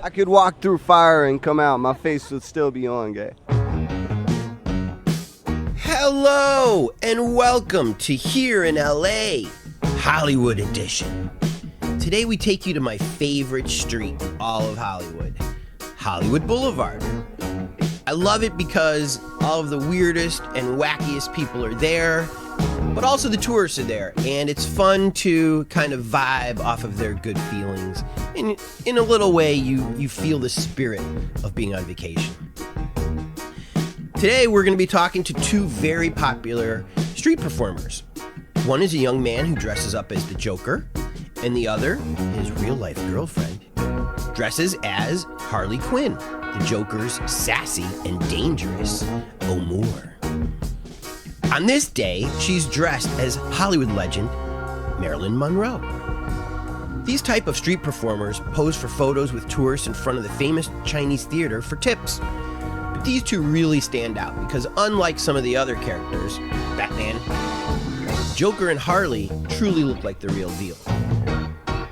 I could walk through fire and come out. My face would still be on, guy. Hello and welcome to Here in LA, Hollywood edition. Today we take you to my favorite street in all of Hollywood, Hollywood Boulevard. I love it because all of the weirdest and wackiest people are there, but also the tourists are there, and it's fun to kind of vibe off of their good feelings. In a little way, you feel the spirit of being on vacation. Today, we're going to be talking to two very popular street performers. One is a young man who dresses up as the Joker, and the other, his real-life girlfriend, dresses as Harley Quinn, the Joker's sassy and dangerous amour. On this day, she's dressed as Hollywood legend Marilyn Monroe. These type of street performers pose for photos with tourists in front of the famous Chinese theater for tips. But these two really stand out because unlike some of the other characters, Batman, Joker and Harley truly look like the real deal.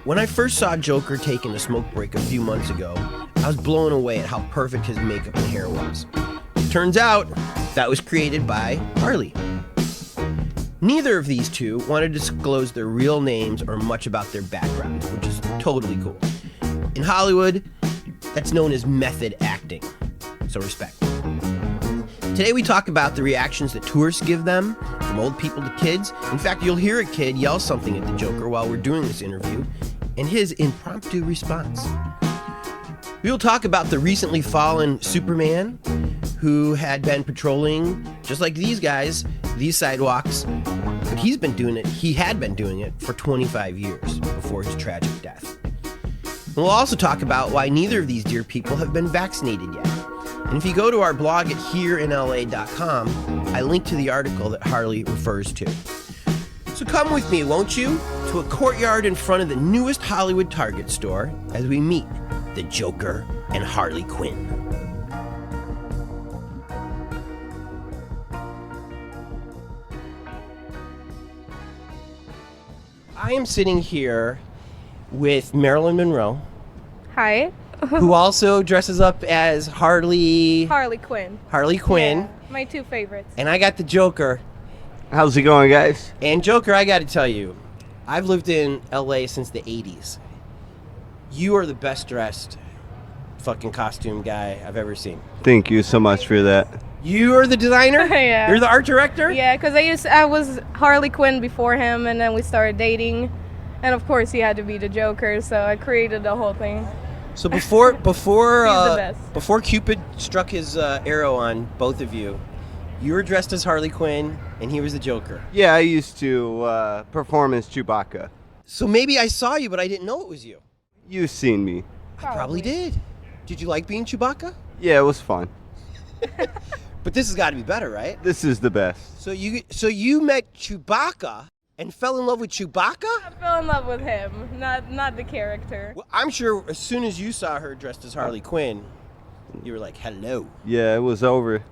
When I first saw Joker taking a smoke break a few months ago, I was blown away at how perfect his makeup and hair was. Turns out, that was created by Harley. Neither of these two want to disclose their real names or much about their background, which is totally cool. In Hollywood, that's known as method acting, so respect. Today we talk about the reactions that tourists give them, from old people to kids. In fact, you'll hear a kid yell something at the Joker while we're doing this interview, and his impromptu response. We'll talk about the recently fallen Superman, who had been patrolling, just like these guys, these sidewalks, but he had been doing it for 25 years before his tragic death. And we'll also talk about why neither of these dear people have been vaccinated yet. And if you go to our blog at hereinla.com, I link to the article that Harley refers to. So come with me, won't you, to a courtyard in front of the newest Hollywood Target store as we meet the Joker and Harley Quinn. I am sitting here with Marilyn Monroe. Hi. Who also dresses up as Harley Quinn. Harley Quinn. Yeah, my two favorites. And I got the Joker. How's it going, guys? And Joker, I got to tell you, I've lived in LA since the 80s. You are the best dressed fucking costume guy I've ever seen. Thank you so much for that. You are the designer? Yeah. You're the art director? Yeah, because I was Harley Quinn before him, and then we started dating. And of course he had to be the Joker, so I created the whole thing. So before the best. before Cupid struck his arrow on both of you, you were dressed as Harley Quinn and he was the Joker. Yeah, I used to perform as Chewbacca. So maybe I saw you, but I didn't know it was you. You've seen me. I probably did. Did you like being Chewbacca? Yeah, it was fun. But this has got to be better, right? This is the best. So you met Chewbacca and fell in love with Chewbacca? I fell in love with him, not the character. Well, I'm sure as soon as you saw her dressed as Harley Quinn, you were like, hello. Yeah, it was over.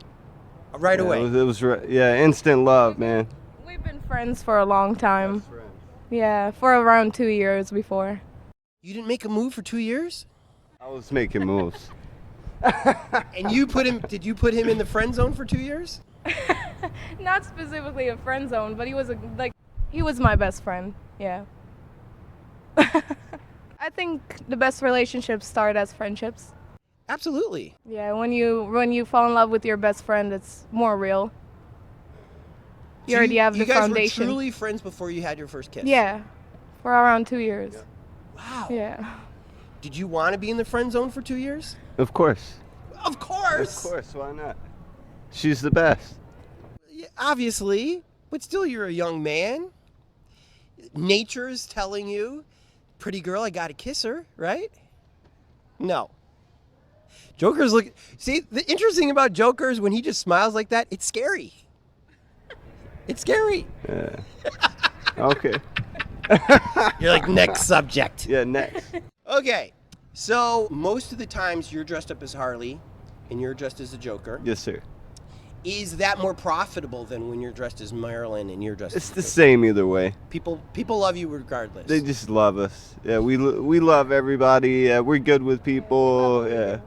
Right away. It was instant love, man. We've been friends for a long time. Yeah, for around 2 years before. You didn't make a move for 2 years? I was making moves. And did you put him in the friend zone for 2 years? Not specifically a friend zone, but he was my best friend. Yeah. I think the best relationships start as friendships. Absolutely. Yeah, when you fall in love with your best friend, it's more real. You already have the foundation. You guys were truly friends before you had your first kiss? Yeah, for around 2 years. Yeah. Wow. Yeah. Did you want to be in the friend zone for 2 years? Of course. Of course. Of course, why not? She's the best. Yeah, obviously, but still you're a young man. Nature is telling you, pretty girl, I gotta kiss her, right? No. Joker's see, the interesting about Joker is when he just smiles like that, it's scary. It's scary. Yeah. Okay. You're like, next subject. Yeah, next. Okay, so most of the times you're dressed up as Harley and you're dressed as the Joker. Yes, sir. Is that more profitable than when you're dressed as Marilyn and you're dressed It's as the same either way. People love you regardless. They just love us. Yeah, we love everybody. We're good with people. Yeah,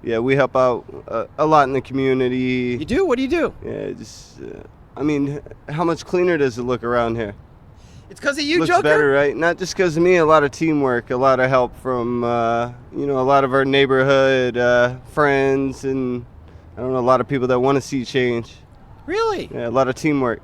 yeah, we help out a lot in the community. You do? What do you do? Yeah, just I mean, how much cleaner does it look around here? It's because of you, Looks Joker? better, right? Not just because of me. A lot of teamwork, a lot of help from a lot of our neighborhood friends, and I don't know, a lot of people that want to see change. Really? Yeah, a lot of teamwork.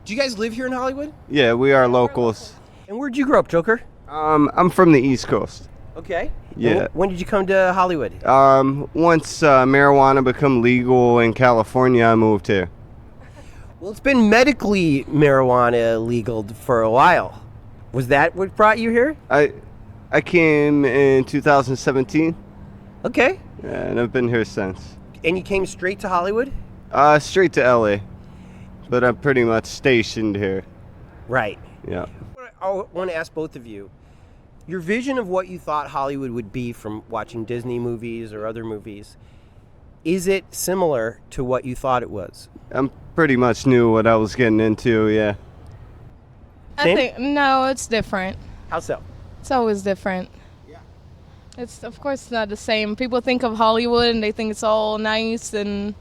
Do you guys live here in Hollywood? Yeah, we are locals. And where'd you grow up, Joker? I'm from the East Coast. Okay. Yeah. And when did you come to Hollywood? Once marijuana become legal in California, I moved here. Well, it's been medically marijuana legal for a while. Was that what brought you here? I came in 2017. Okay. Yeah, and I've been here since. And you came straight to Hollywood? Straight to LA, but I'm pretty much stationed here. Right. Yeah. I want to ask both of you, your vision of what you thought Hollywood would be from watching Disney movies or other movies, is it similar to what you thought it was? I'm pretty much knew what I was getting into, yeah. I think no, it's different. How so? It's always different. Yeah. It's of course it's not the same. People think of Hollywood and they think it's all nice and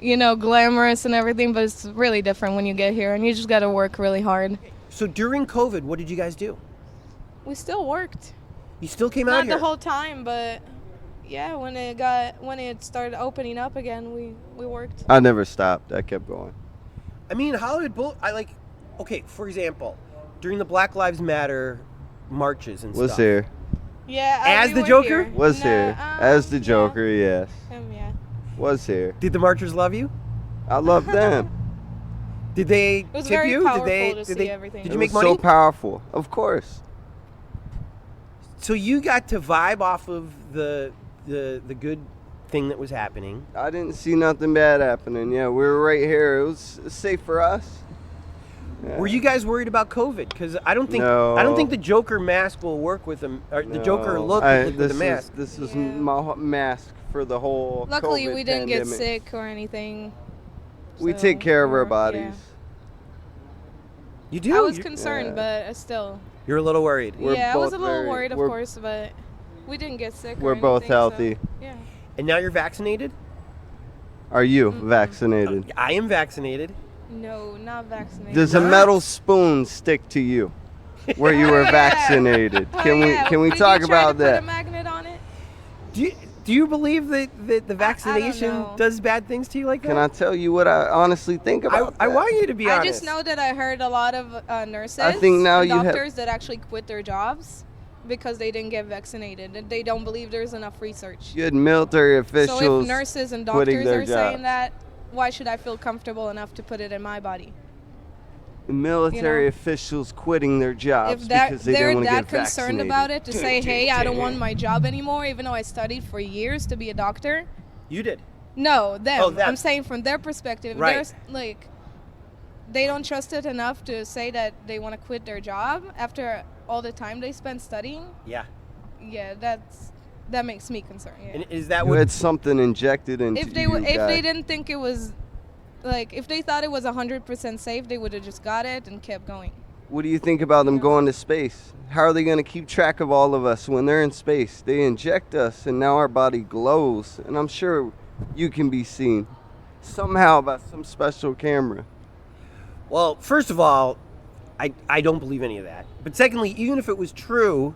glamorous and everything, but it's really different when you get here, and you just got to work really hard. So during COVID, what did you guys do? We still worked. You still came out Not here? the whole time, but yeah, when it started opening up again, we worked. I never stopped. I kept going. I mean, Hollywood okay, for example, during the Black Lives Matter marches and Was stuff. here. Yeah. As we the were Joker? here. Was No, here. As the Joker, yes. Yeah. Was here. Did the marchers love you? I love them. Did they It was tip very you? powerful Did to they see everything. Did It you make was money? so powerful. Of course. So you got to vibe off of the good thing that was happening. I didn't see nothing bad happening. Yeah, we were right here. It was safe for us. Yeah. Were you guys worried about COVID? Because I don't think the Joker mask will work with them. Or the Joker look with the mask. This is my mask for the whole. Luckily, COVID we didn't pandemic. get sick or anything. We so take care of our we're- bodies. yeah. You do? I was concerned, Yeah. but still. You're a little worried. We're I was a both little very- worried, of we're- course, but we didn't get sick. We're or both anything, healthy. So, yeah. And now you're vaccinated? Are you vaccinated? I am vaccinated. No, not vaccinated. Does a metal spoon stick to you where you were vaccinated? Can we Did talk you try about to that? Put a magnet on it? Do you believe that the vaccination know. does bad things to you like that? Can I tell you what I honestly think about I that? want you to be honest. I just know that I heard a lot of nurses I think now and you have- doctors that actually quit their jobs because they didn't get vaccinated and they don't believe there's enough research. You had military officials So if nurses and quitting doctors their are saying jobs. that, why should I feel comfortable enough to put it in my body? Military officials quitting their jobs If that because they they're didn't want to that get concerned vaccinated. about it to say, hey, I don't want my job anymore, even though I studied for years to be a doctor. You did. No, them. Oh, them. I'm saying from their perspective, Right. there's like they don't trust it enough to say that they want to quit their job after all the time they spent studying. Yeah. Yeah, that makes me concerned. Yeah. And is that You what? had something injected into If they you, if guy. they didn't think it was like if they thought it was 100% safe, they would have just got it and kept going. What do you think about them going to space? How are they going to keep track of all of us when they're in space? They inject us, and now our body glows. And I'm sure you can be seen somehow by some special camera. Well, first of all, I don't believe any of that. But secondly, even if it was true,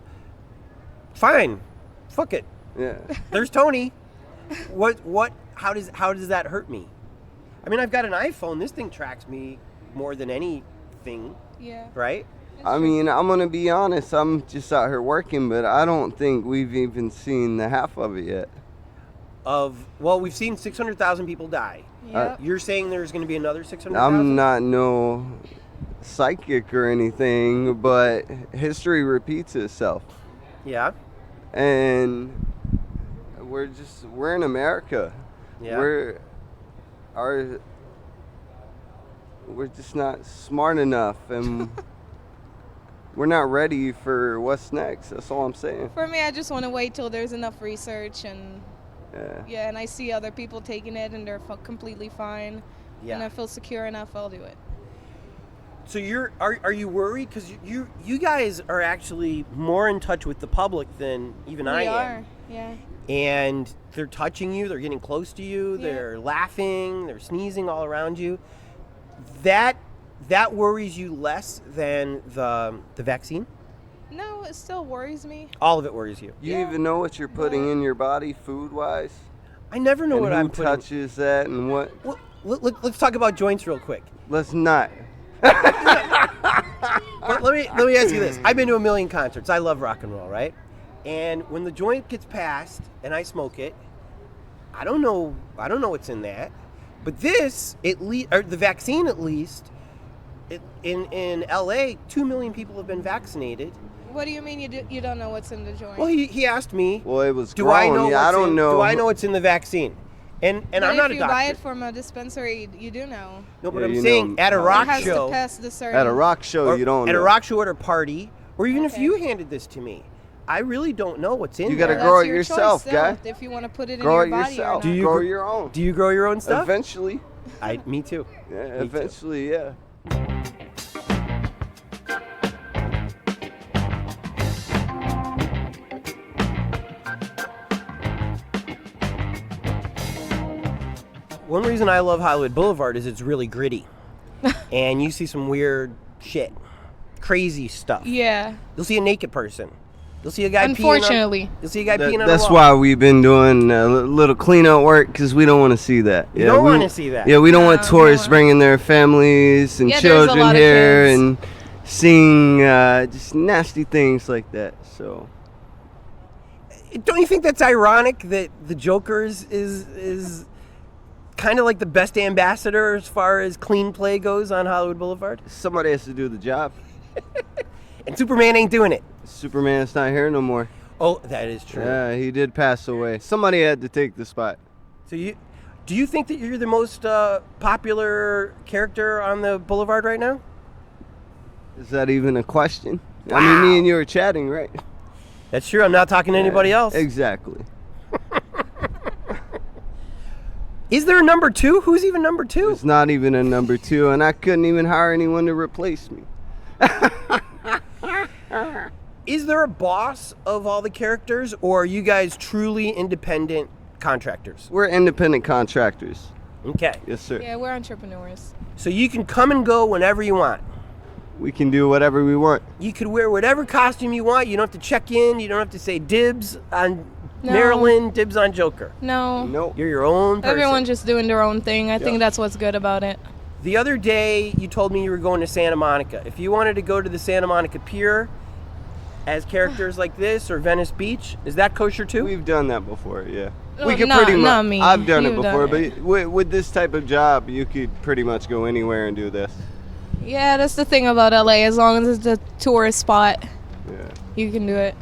fine, fuck it. Yeah. There's Tony. What? How does that hurt me? I mean, I've got an iPhone. This thing tracks me more than anything, Yeah. right? I mean, I'm going to be honest. I'm just out here working, but I don't think we've even seen the half of it yet. We've seen 600,000 people die. Yep. You're saying there's going to be another 600,000? I'm not no psychic or anything, but history repeats itself. Yeah. And we're in America. Yeah. We're just not smart enough, and we're not ready for what's next. That's all I'm saying. For me, I just want to wait till there's enough research and Yeah. yeah, and I see other people taking it and they're completely fine. and I feel secure enough, I'll do it. So are you worried? Because you guys are actually more in touch with the public than even I am. We are, yeah. And they're touching you, they're getting close to you, they're laughing, they're sneezing all around you. That worries you less than the vaccine? No, it still worries me. All of it worries you. You even know what you're putting in your body food-wise? I never know and what who I'm putting. touches that and what? Well, let's talk about joints real quick. Let's not. But let me ask you this. I've been to a million concerts. I love rock and roll, right? And when the joint gets passed and I smoke it, I don't know what's in that. But this, or the vaccine at least, in LA, 2 million people have been vaccinated. What do you mean you don't know what's in the joint? Well, he asked me. Well, it was do I know? I don't know. Do I know what's in the vaccine? And but I'm not a doctor. if you buy it from a dispensary, you do know. No, but Yeah, I'm you saying know. at a It rock has show, to pass the certain. At a rock show, or you don't at know. a rock show at a party, or even if Okay. you handed this to me, I really don't know what's in You there. gotta Well, grow that's it your yourself, choice, guy. though, if you want to put it Grow in it your body yourself. or Do not. you grow gr- your own. Do you grow your own stuff? Eventually. Me too. Yeah, Me too. eventually, yeah. One reason I love Hollywood Boulevard is it's really gritty, and you see some weird shit, crazy stuff. Yeah. You'll see a naked person. You'll see a guy Unfortunately. peeing on. You'll see a guy peeing on That's a wall. why we've been doing a little cleanup work, because we don't want to see that. You don't want to see that. Yeah, we don't want No, tourists no. bringing their families and Yeah, there's a children lot of here kids. and seeing just nasty things like that. So Don't you think that's ironic that the Joker is kind of like the best ambassador as far as clean play goes on Hollywood Boulevard? somebody has to do the job. And Superman ain't doing it. Superman's not here no more. Oh, that is true. Yeah, he did pass away. Somebody had to take the spot. So do you think that you're the most popular character on the Boulevard right now? Is that even a question? I mean, me and you were chatting, right? That's true. I'm not talking to anybody else. Exactly. Is there a number 2? Who's even number 2? It's not even a number 2, and I couldn't even hire anyone to replace me. Is there a boss of all the characters, or are you guys truly independent contractors? We're independent contractors. Okay. Yes, sir. Yeah, we're entrepreneurs. So you can come and go whenever you want. We can do whatever we want. You could wear whatever costume you want. You don't have to check in. You don't have to say dibs on No. Marilyn, dibs on Joker. No. Nope. You're your own person. Everyone's just doing their own thing. I think that's what's good about it. The other day, you told me you were going to Santa Monica. If you wanted to go to the Santa Monica Pier as characters like this, or Venice Beach, is that kosher too? We've done that before, yeah. No, We could not- pretty much. not me. I've done it You've done before, it. but with this type of job, you could pretty much go anywhere and do this. Yeah, that's the thing about LA. As long as it's a tourist spot, Yeah. you can do it.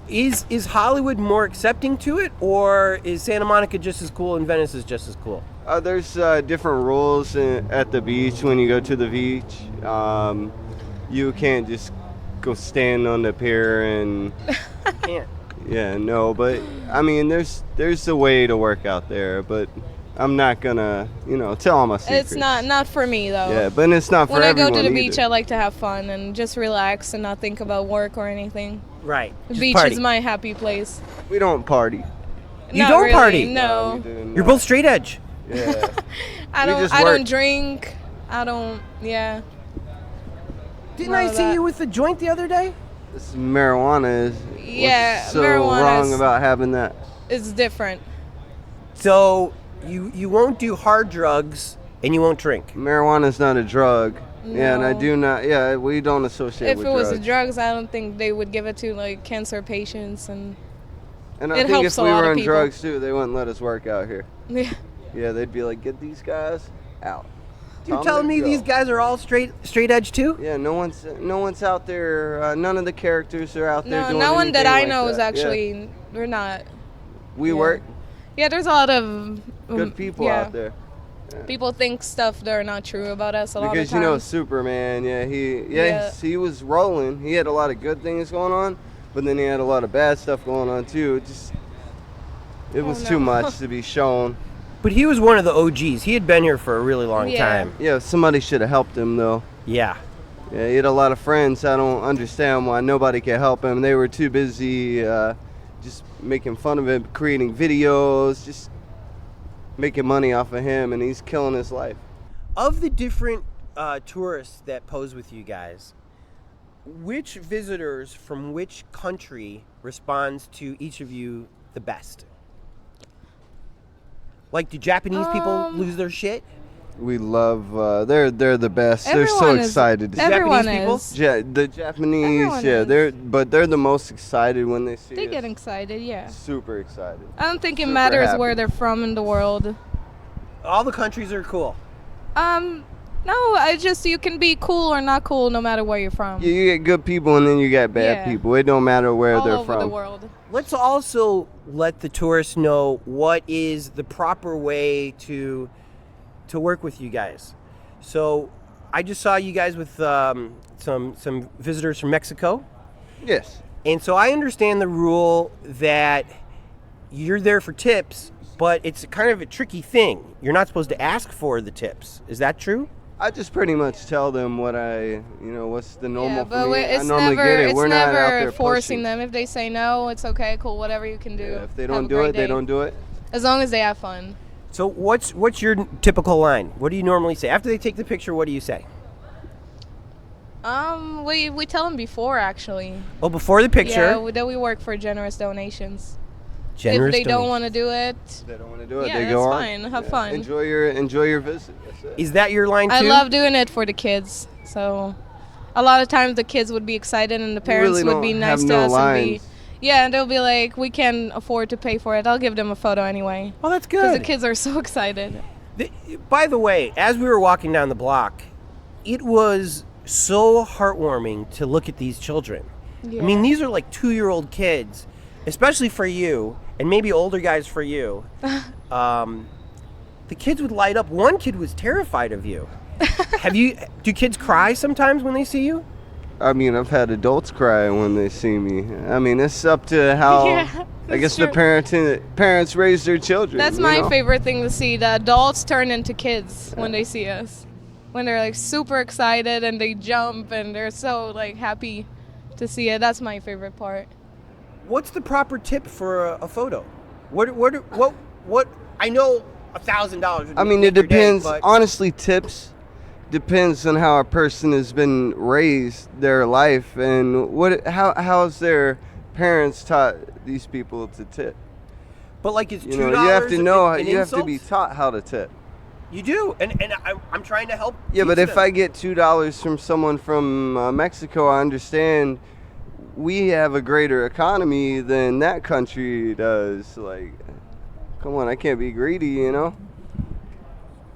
Is Hollywood more accepting to it, or is Santa Monica just as cool and Venice is just as cool? There's different rules at the beach when you go to the beach. You can't just go stand on the pier and Can't. yeah, no. But I mean, there's a way to work out there, but I'm not gonna tell all my secrets. It's not for me though. Yeah, but it's not for When I go everyone to the beach, either. I like to have fun and just relax and not think about work or anything. Right. The Just beach party. is my happy place. We don't party. You Not don't really, party? No. we do You're not. both straight edge. Yeah. I We don't. just I work. don't drink. I don't. Yeah. Didn't None I of see that. you with the joint the other day? This marijuana is Yeah, what's so marijuana wrong is- about having that. It's different. So you won't do hard drugs and you won't drink. Marijuana's not a drug. Yeah, and I No. do not. Yeah, we don't associate If with it was drugs. drugs, I don't think they would give it to like cancer patients and. And I it think helps if a we lot were of on people. drugs too, they wouldn't let us work out here. Yeah. Yeah, they'd be like, get these guys out. You're Tell 'em telling to me go. these guys are all straight edge too? Yeah, no one's out there. None of the characters are out there No, doing no one that anything I like know is that. Yeah. actually. We're not. We yeah. work. Yeah, there's a lot of Good people yeah. out there. People think stuff that are not true about us a lot of Because times. Superman, Yeah. he was rolling. He had a lot of good things going on, but then he had a lot of bad stuff going on too. It was Oh, too no. much to be shown. But he was one of the OGs. He had been here for a really long time. Yeah, somebody should have helped him, though. Yeah. Yeah, he had a lot of friends. I don't understand why nobody could help him. They were too busy just making fun of him, creating videos, just making money off of him, and he's killing his life. Of the different tourists that pose with you guys, which visitors from which country responds to each of you the best? Like, do Japanese people lose their shit? We love. They're the best. They're so Everyone is- excited. Everyone Japanese people? is. The Japanese, Everyone is. they're the most excited when they see They us. get excited, yeah. Super excited. I don't think it Super matters happy. where they're from in the world. All the countries are cool. No, I just, you can be cool or not cool no matter where you're from. Yeah, you get good people and then you got bad Yeah. people. It don't matter where All they're over from. the world. Let's also let the tourists know what is the proper way to work with you guys. So I just saw you guys with some visitors from Mexico. Yes. And so I understand the rule that you're there for tips, but it's kind of a tricky thing. You're not supposed to ask for the tips. Is that true? I just pretty much tell them what's the normal Yeah, for but me. it's I normally never, get it. it's We're not out never there forcing pushing. them. If they say no, it's okay, cool, whatever you can do. Yeah, if they Have don't a do great it, they day. don't do it. As long as they have fun. So what's your typical line? What do you normally say? After they take the picture, what do you say? We tell them before, actually. Oh, before the picture. Yeah, that we work for generous donations. Generous if they don't donation. want to do it, They don't want to do it. Yeah, they that's go on. fine. Have fun. Enjoy your visit. That's it. Is that your line too? I love doing it for the kids. So a lot of times the kids would be excited and the parents really would be don't nice have to no us and be, lines. yeah, and they'll be like, we can afford to pay for it. I'll give them a photo anyway. Oh, that's Because good. the kids are so excited. By the way, as we were walking down the block, it was so heartwarming to look at these children. Yeah. I mean, these are like 2-year-old kids, especially for you, and maybe older guys for you. The kids would light up. One kid was terrified of you. Do kids cry sometimes when they see you? I mean, I've had adults cry when they see me. I mean, it's up to how Yeah, I guess that's the parents raise their children. That's you my know? favorite thing to see. The adults turn into kids when they see us. When they're like super excited and they jump and they're so like happy to see it. That's my favorite part. What's the proper tip for a photo? What? I know $1,000. I mean, it depends. Honestly, tips depends on how a person has been raised, their life, and how's their parents taught these people to tip. But like it's $2. You know, you have to know. an You have to be insult? taught how to tip. You do, and I'm trying to help. Yeah, but teach if them. I get $2 from someone from Mexico, I understand we have a greater economy than that country does. Like, come on, I can't be greedy, you know?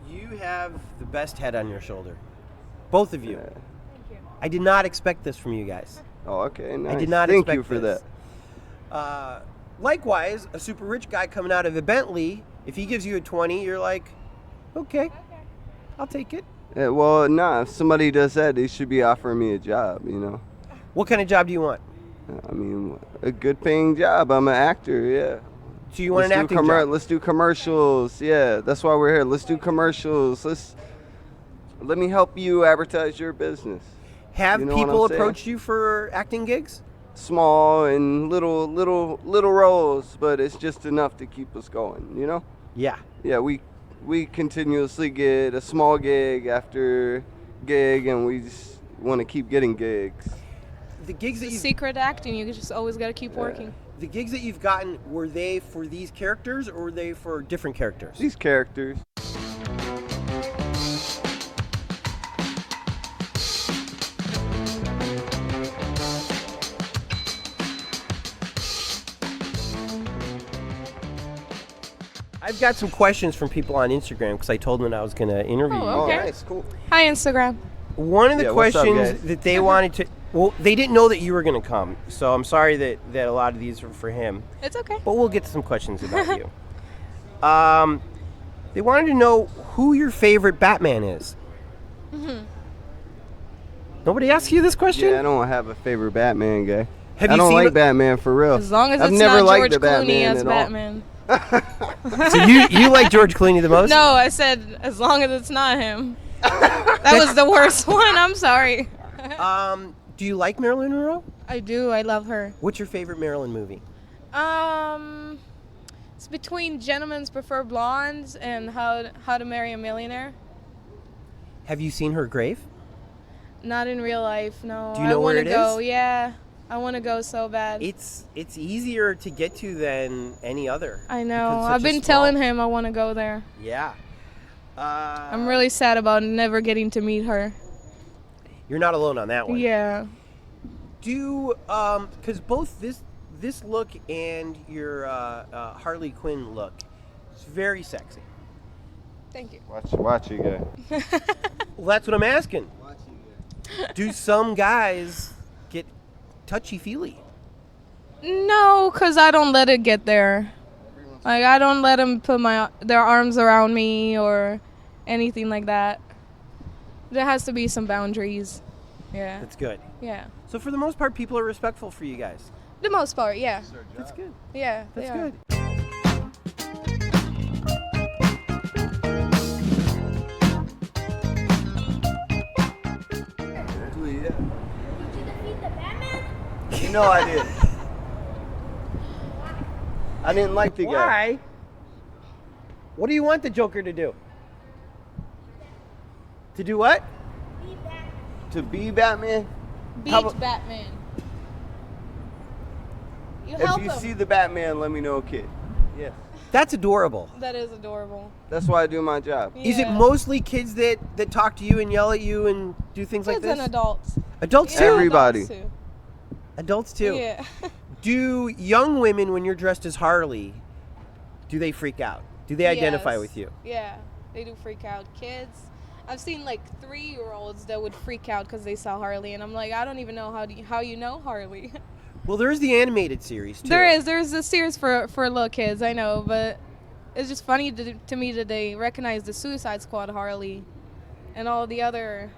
You have the best head on your shoulder, both of you. Yeah. I did not expect this from you guys. Oh, okay, nice. I did not Thank expect you for this. that. Likewise, a super rich guy coming out of a Bentley, if he gives you a 20, you're like, okay, I'll take it. Yeah, well, nah, if somebody does that, they should be offering me a job, you know? What kind of job do you want? I mean, a good paying job. I'm an actor, yeah. So you want an acting job? Let's do commercials. Yeah, that's why we're here. Let's do commercials. Let me help you advertise your business. Have You know what people I'm saying? approach you for acting gigs? Small and little roles, but it's just enough to keep us going, you know? Yeah. Yeah, we continuously get a small gig after gig, and we just want to keep getting gigs. The gigs that It's you secret acting. You just always got to keep working. the gigs that you've gotten, were they for these characters or were they for different characters? These characters. I've got some questions from people on Instagram because I told them I was going to interview you. Oh, okay. nice, cool. Hi, Instagram. One of the Yeah, what's up, questions guys? that they wanted to, well, they didn't know that you were going to come, so I'm sorry that a lot of these are for him. It's okay. But we'll get to some questions about you. They wanted to know who your favorite Batman is. Nobody asked you this question? Yeah, I don't have a favorite Batman guy. Have I you don't seen like it? Batman for real. As long as I've it's never not liked George the Clooney Batman as at all. Batman. So you like George Clooney the most? No, I said as long as it's not him. That was the worst one. I'm sorry. Do you like Marilyn Monroe? I do. I love her. What's your favorite Marilyn movie? It's between Gentlemen's Prefer Blondes and How to Marry a Millionaire. Have you seen her grave? Not in real life, no. Do you know where it go. is? Yeah, I want to go so bad. It's easier to get to than any other. I know. Because it's I've such a been small- telling him I want to go there. Yeah. I'm really sad about never getting to meet her. You're not alone on that one. Yeah. Because both this look and your Harley Quinn look, it's very sexy. Thank you. Watch you guys. Well, that's what I'm asking. Do some guys get touchy-feely? No, because I don't let it get there. Like, I don't let them put their arms around me or anything like that. There has to be some boundaries. Yeah. That's good. Yeah. So for the most part, people are respectful for you guys. The most part, yeah. That's good. Yeah. they That's are. good. You know I did. I didn't like the guy. Why? What do you want the Joker to do? To do what? To be Batman? Beat How about- Batman. You If help you him. see the Batman, let me know, kid. Yes. That's adorable. That is adorable. That's why I do my job. Is it Yeah. mostly kids that talk to you and yell at you and do things like Kids this? and adults. Adults Yeah, too? Everybody. adults too. Adults too. Yeah. Do young women, when you're dressed as Harley, do they freak out? Do they identify Yes. with you? Yeah, they do freak out. Kids, I've seen like 3-year-olds that would freak out because they saw Harley, and I'm like, I don't even know how you know Harley. Well, there's the animated series too. There's a series for little kids, I know, but it's just funny to me that they recognize the Suicide Squad Harley and all the other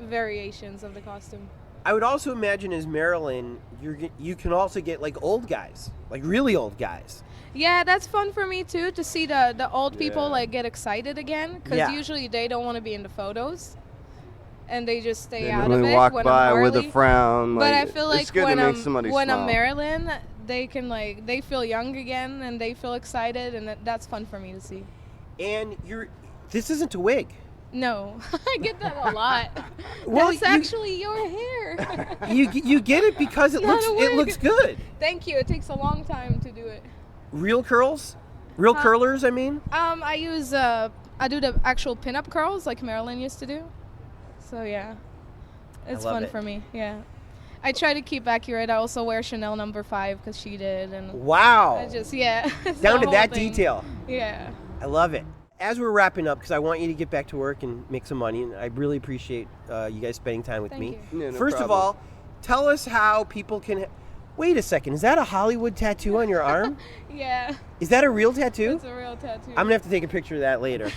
variations of the costume. I would also imagine as Marilyn, you can also get like old guys, like really old guys. Yeah, that's fun for me too, to see the old people Yeah. like get excited again, because Yeah. usually they don't want to be in the photos, and they just stay They out of normally it walk when by I'm with a Harley. frown. But I like, feel it's like good when to make somebody I'm smile. Marilyn, they can they feel young again and they feel excited, and that's fun for me to see. And this isn't a wig. No, I get that a lot. Well, That's actually your hair. You get it because it Not a wig. looks good. Thank you. It takes a long time to do it. Real curls, real curlers. I mean, I use I do the actual pinup curls like Marilyn used to do. So yeah, it's love fun it. for me. Yeah, I try to keep accurate. I also wear Chanel No. 5 because she did, and wow. I just it's Down the to whole that thing. detail. Yeah. I love it. As we're wrapping up, because I want you to get back to work and make some money, and I really appreciate you guys spending time with Thank me. you. Yeah, no First of problem. all, tell us how people can. Wait a second, is that a Hollywood tattoo on your arm? Yeah, Is that a real tattoo? it's a real tattoo. I'm gonna have to take a picture of that later.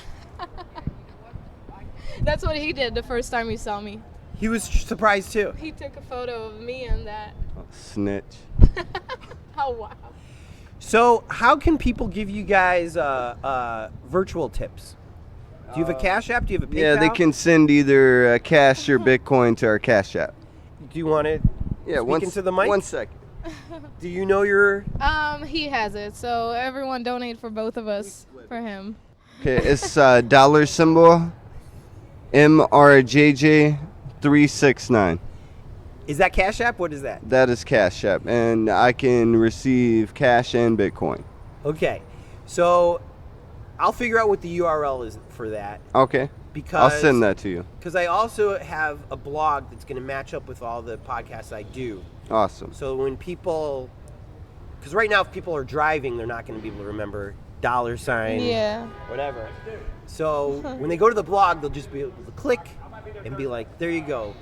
That's what he did the first time he saw me. He was surprised too. He took a photo of me and that. Snitch. Oh wow. So, how can people give you guys virtual tips? Do you have a Cash App? Do you have a PayPal? Yeah, they can send either cash or Bitcoin to our Cash App. Do you want to Yeah, speak into the mic? 1 second. Do you know your? He has it. So everyone donate for both of us for him. Okay, it's dollar symbol MRJJ369. Is that Cash App? What is that? That is Cash App, and I can receive cash and Bitcoin. Okay, so I'll figure out what the URL is for that Okay, because I'll send that to you. Because I also have a blog that's going to match up with all the podcasts I do. Awesome. So when people, because right now if people are driving, they're not going to be able to remember $, Yeah. whatever. So when they go to the blog, they'll just be able to click and be like, there you go,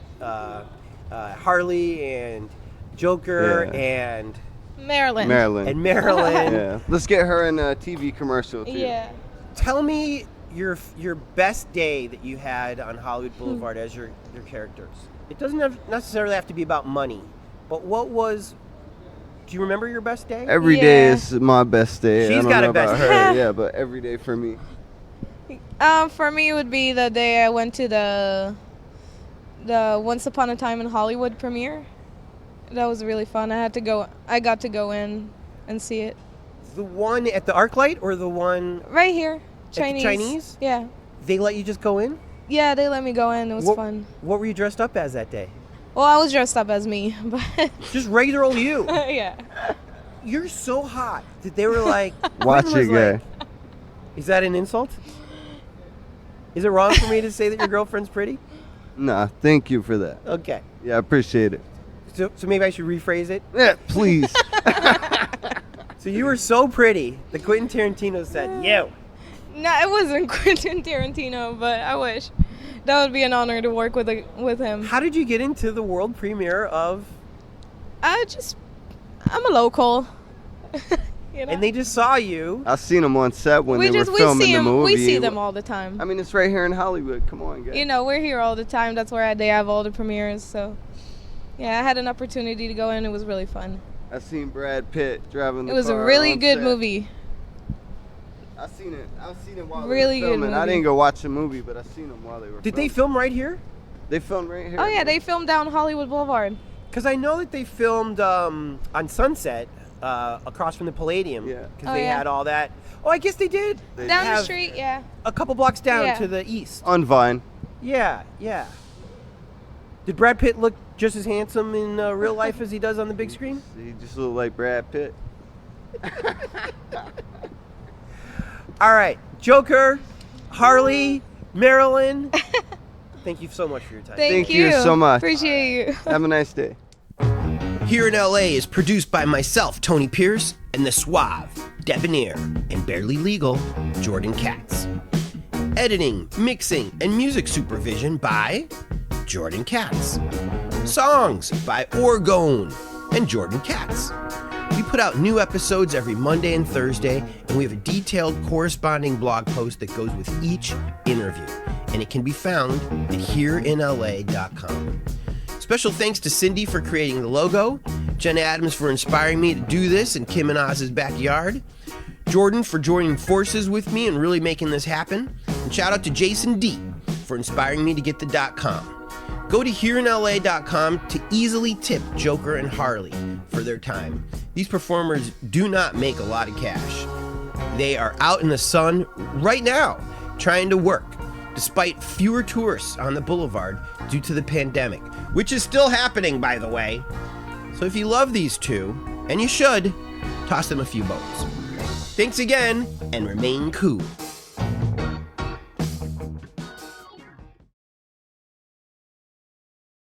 Harley and Joker Yeah. and Maryland. Maryland. Marilyn. Yeah, let's get her in a TV commercial too. Yeah. Tell me your best day that you had on Hollywood Blvd as your characters. It doesn't necessarily have to be about money, but what was Do you remember your best day? Every day is my best day. She's I don't got know a best about day. her. Yeah, but every day for me. For me, it would be the day I went to the Once Upon a Time in Hollywood premiere. That was really fun. I got to go in and see it. The one at the ArcLight or the one Right here. at the Chinese. Chinese? Yeah. They let you just go in? Yeah, they let me go in. It was fun. What were you dressed up as that day? Well, I was dressed up as me, but Just regular old you. yeah. You're so hot that they were like, Watch Quinn was it, guy. like, is that an insult? Is it wrong for me to say that your girlfriend's pretty? Nah, thank you for that. Okay. Yeah, I appreciate it. So maybe I should rephrase it. Yeah, please. So you were so pretty that Quentin Tarantino said, you. No, it wasn't Quentin Tarantino, but I wish. That would be an honor to work with him. How did you get into the world premiere of... I'm a local. You know? And they just saw you. I seen them on set when they were we filming see the him. movie. We see them all the time. I mean, it's right here in Hollywood. Come on, guys. You know, we're here all the time. That's where they have all the premieres. So, yeah, I had an opportunity to go in. It was really fun. I seen Brad Pitt driving the car. It was a really on good set. movie. I seen it while Really they were good filming. I movie. didn't go watch the movie, but I seen them while they were Did filming. they film right here? They filmed right here. Oh, yeah, they filmed down Hollywood Blvd. Because I know that they filmed on Sunset across from the Palladium. Yeah. Because Oh, they yeah. had all that. Oh, I guess they did. They Down the have street, yeah. A couple blocks down Yeah. to the east. On Vine. Yeah, yeah. Did Brad Pitt look just as handsome in real life as he does on the big screen? He just looked like Brad Pitt. All right. Joker, Harley, Marilyn. Thank you so much for your time. Thank you so much. Appreciate you. Have a nice day. Here in LA is produced by myself, Tony Pierce, and the suave, debonair, and barely legal Jordan Katz. Editing, mixing, and music supervision by Jordan Katz. Songs by Orgone and Jordan Katz. We put out new episodes every Monday and Thursday, and we have a detailed corresponding blog post that goes with each interview, and it can be found at hereinla.com. Special thanks to Cindy for creating the logo, Jenna Adams for inspiring me to do this in Kim and Oz's backyard, Jordan for joining forces with me and really making this happen, and shout out to Jason D for inspiring me to get the .com. Go to hereinla.com to easily tip Joker and Harley for their time. These performers do not make a lot of cash. They are out in the sun right now trying to work, despite fewer tourists on the boulevard due to the pandemic, which is still happening, by the way. So if you love these two, and you should, toss them a few bones. Thanks again, and remain cool.